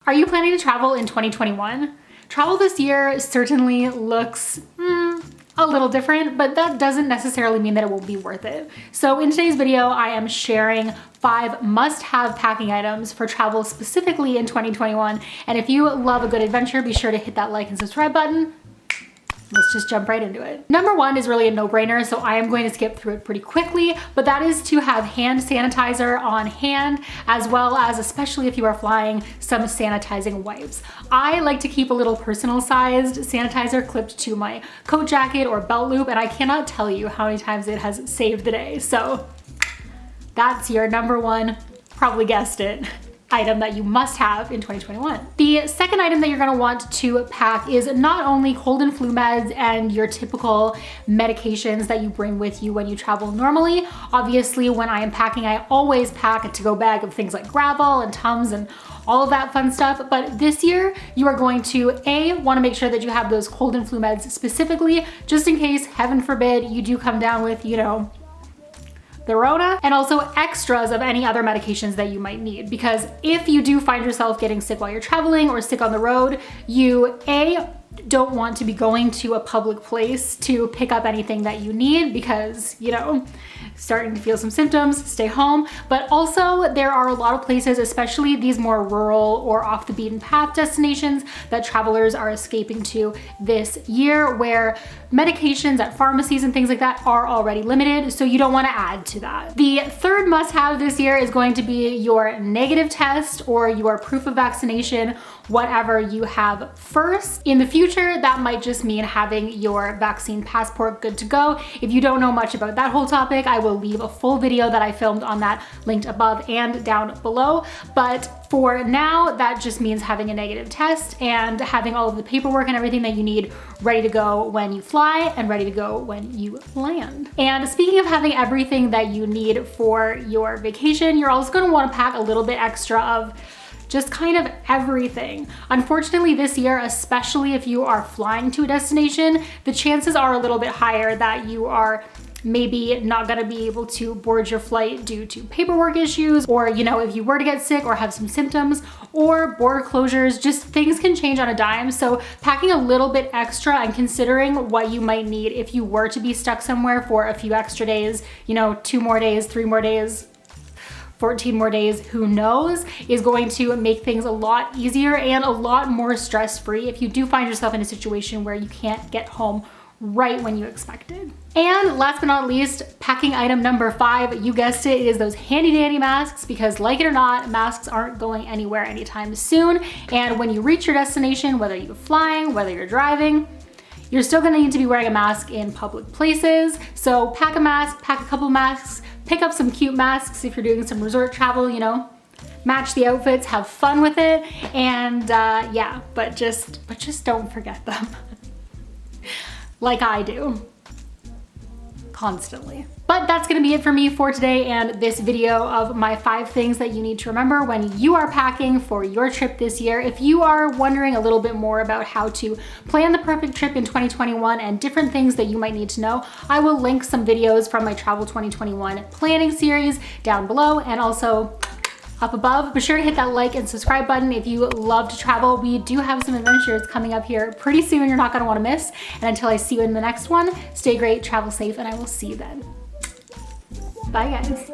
Are you planning to travel in 2021? Travel this year certainly looks a little different, but that doesn't necessarily mean that it won't be worth it. So in today's video, I am sharing 5 must-have packing items for travel specifically in 2021. And if you love a good adventure, be sure to hit that like and subscribe button. Let's just jump right into it. Number 1 is really a no-brainer, so I am going to skip through it pretty quickly, but that is to have hand sanitizer on hand, as well as, especially if you are flying, some sanitizing wipes. I like to keep a little personal-sized sanitizer clipped to my coat jacket or belt loop, and I cannot tell you how many times it has saved the day. So that's your number 1, probably guessed it, item that you must have in 2021. The second item that you're gonna want to pack is not only cold and flu meds and your typical medications that you bring with you when you travel normally. Obviously, when I am packing, I always pack a to-go bag of things like Gravol and Tums and all of that fun stuff. But this year, you are going to wanna make sure that you have those cold and flu meds specifically, just in case, heaven forbid, you do come down with, the Rona, and also extras of any other medications that you might need. Because if you do find yourself getting sick while you're traveling or sick on the road, you don't want to be going to a public place to pick up anything that you need because, starting to feel some symptoms, stay home. But also there are a lot of places, especially these more rural or off the beaten path destinations, that travelers are escaping to this year, where medications at pharmacies and things like that are already limited, so you don't want to add to that. The third must-have this year is going to be your negative test or your proof of vaccination, whatever you have first. In the future, that might just mean having your vaccine passport good to go. If you don't know much about that whole topic, I will leave a full video that I filmed on that linked above and down below. But for now, that just means having a negative test and having all of the paperwork and everything that you need ready to go when you fly and ready to go when you land. And speaking of having everything that you need for your vacation, you're also gonna wanna pack a little bit extra of just kind of everything. Unfortunately, this year, especially if you are flying to a destination, the chances are a little bit higher that you are maybe not gonna be able to board your flight due to paperwork issues, or if you were to get sick or have some symptoms, or border closures, just things can change on a dime. So packing a little bit extra and considering what you might need if you were to be stuck somewhere for a few extra days, 2 more days, 3 more days, 14 more days, who knows, is going to make things a lot easier and a lot more stress-free if you do find yourself in a situation where you can't get home right when you expected. And last but not least, packing item number 5, you guessed it, it is those handy dandy masks, because like it or not, masks aren't going anywhere anytime soon. And when you reach your destination, whether you're flying, whether you're driving, you're still gonna need to be wearing a mask in public places. So pack a mask, pack a couple masks, pick up some cute masks if you're doing some resort travel, match the outfits, have fun with it. And yeah, but just don't forget them. Like I do, constantly. But that's gonna be it for me for today and this video of my 5 things that you need to remember when you are packing for your trip this year. If you are wondering a little bit more about how to plan the perfect trip in 2021 and different things that you might need to know, I will link some videos from my Travel 2021 planning series down below and also up above. Be sure to hit that like and subscribe button if you love to travel. We do have some adventures coming up here pretty soon you're not gonna wanna miss. And until I see you in the next one, stay guys, travel safe, and I will see you then. Bye guys.